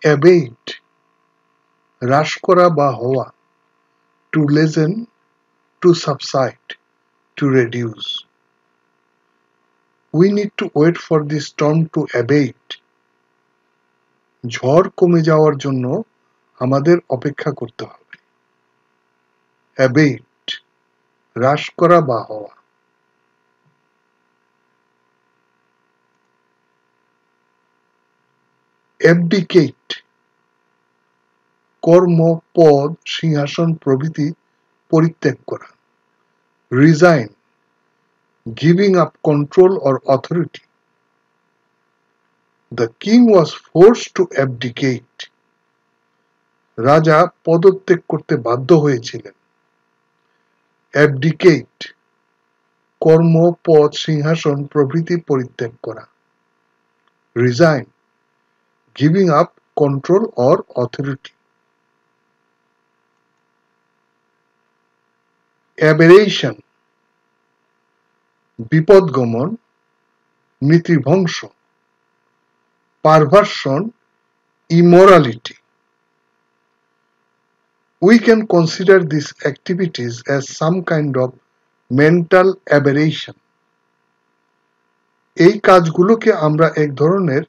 অ্যাবেট, হ্রাস করা বা হওয়া, to lessen, to subside, to reduce. We need to wait for the storm to abate. ঝড় কমে যাওয়ার জন্য আমাদের অপেক্ষা করতে হবে। অ্যাবেট, হ্রাস করা বা হওয়া। অ্যাবডিকেট, কর্ম, পদ, সিংহাসন প্রভৃতি পরিত্যাগ করা। Resign, giving up control or authority. The king was forced to abdicate. রাজা পদত্যাগ করতে বাধ্য হয়েছিলেন। অ্যাবডিকেট, কর্ম, পদ, সিংহাসন প্রভৃতি পরিত্যাগ করা। Resign, giving up control or authority. Aberration, বিপদগমন, নীতিভঙ্গ, perversion, immorality. We can consider these activities as some kind of mental aberration. এই কাজগুলোকে আমরা এক ধরনের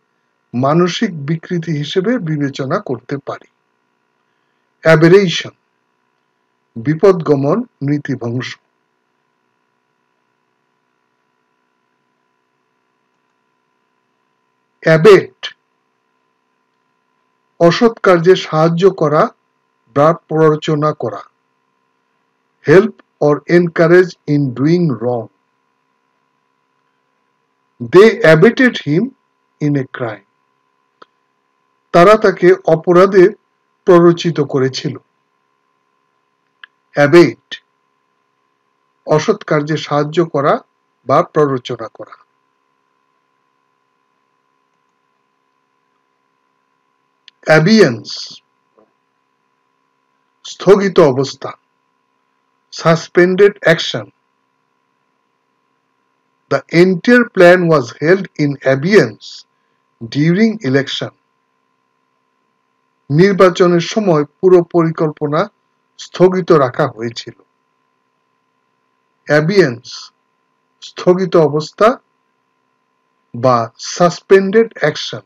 মানসিক বিকৃতি হিসেবে বিবেচনা করতে পারি। অ্যাবেরেশন, বিপদগমন, নীতিভঙ্গ। অ্যাবেট, অসৎ কার্যে সাহায্য করা বা প্ররোচনা করা। Help or encourage in doing wrong. They abated him in a crime. তারা তাকে অপরাধে প্ররোচিত করেছিল। অ্যাবেট, অসৎ কার্যে সাহায্য করা বা প্ররোচনা করা। অ্যাবিয়েন্স, স্থগিত অবস্থা। Suspended action. The entire plan was held in abeyance during election. নির্বাচনের সময় পুরো পরিকল্পনা স্থগিত রাখা হয়েছিল। অ্যাবিয়েন্স, স্থগিত অবস্থা বা সাসপেন্ডেড অ্যাকশন।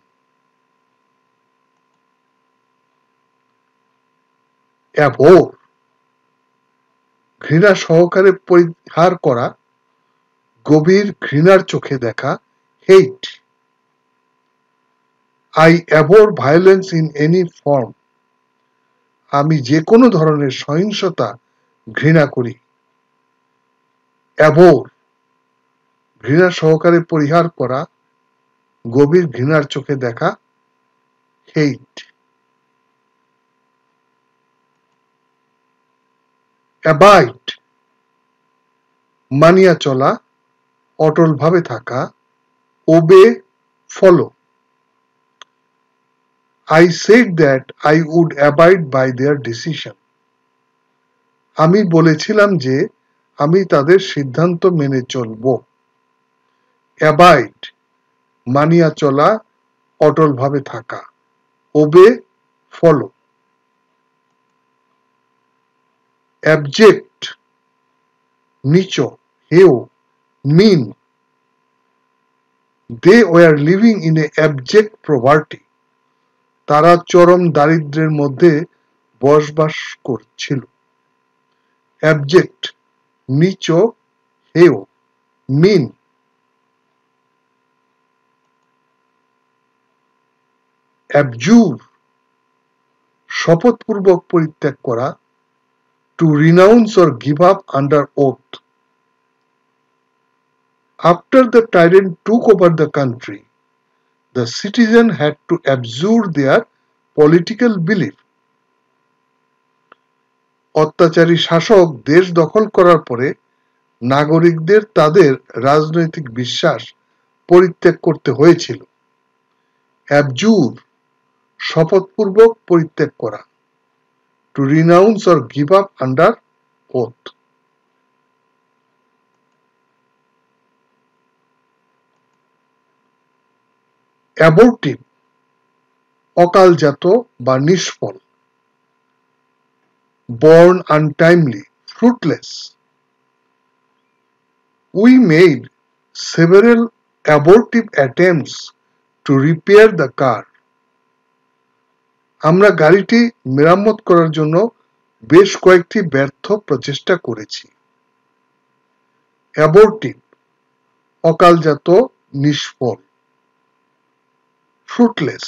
অ্যাভোর, ঘৃণা সহকারে পরিহার করা, গভীর ঘৃণার চোখে দেখা। Hate, I abhor violence in any form. আমি যে কোনো ধরনের সহিংসতা ঘৃণা করি। অ্যাভোর, ঘৃণা সহকারে পরিহার করা, গভীর ঘৃণার চোখে দেখা। হেট। অ্যাবাইড, মানিয়া চলা, অটলভাবে থাকা। ওবে, follow. I said that I would abide by their decision. আমি বলেছিলাম যে আমি তাদের সিদ্ধান্ত মেনে চলব। অ্যাবাইড, মানিয়া চলা, অটলভাবে থাকা। ওবে, ফলো। অ্যাবজেক্ট, নিচ, হেয়, মিন। They were living in a abject poverty. তারা চরম দারিদ্র্যের মধ্যে বসবাস করছিল। অ্যাবজেক্ট, নিচ, হেয়, মিন। অ্যাবজুর, শপথপূর্বক পরিত্যাগ করা। To renounce or give up under oath. After the tyrant took over the country, the citizen had to abjure their political belief. অত্যাচারী শাসক দেশ দখল করার পরে নাগরিকদের তাদের রাজনৈতিক বিশ্বাস পরিত্যাগ করতে হয়েছিল। অ্যাবজুর, শপথপূর্বক পরিত্যাগ করা। To renounce or give up under oath. অ্যাবর্টিভ, অকালজাত বা নিষ্ফল, born untimely, fruitless. We made several abortive attempts to repair the car. আমরা গাড়িটি মেরামত করার জন্য বেশ কয়েকটি ব্যর্থ প্রচেষ্টা করেছি। অ্যাবর্টিভ অকালজাত, নিষ্ফল, fruitless.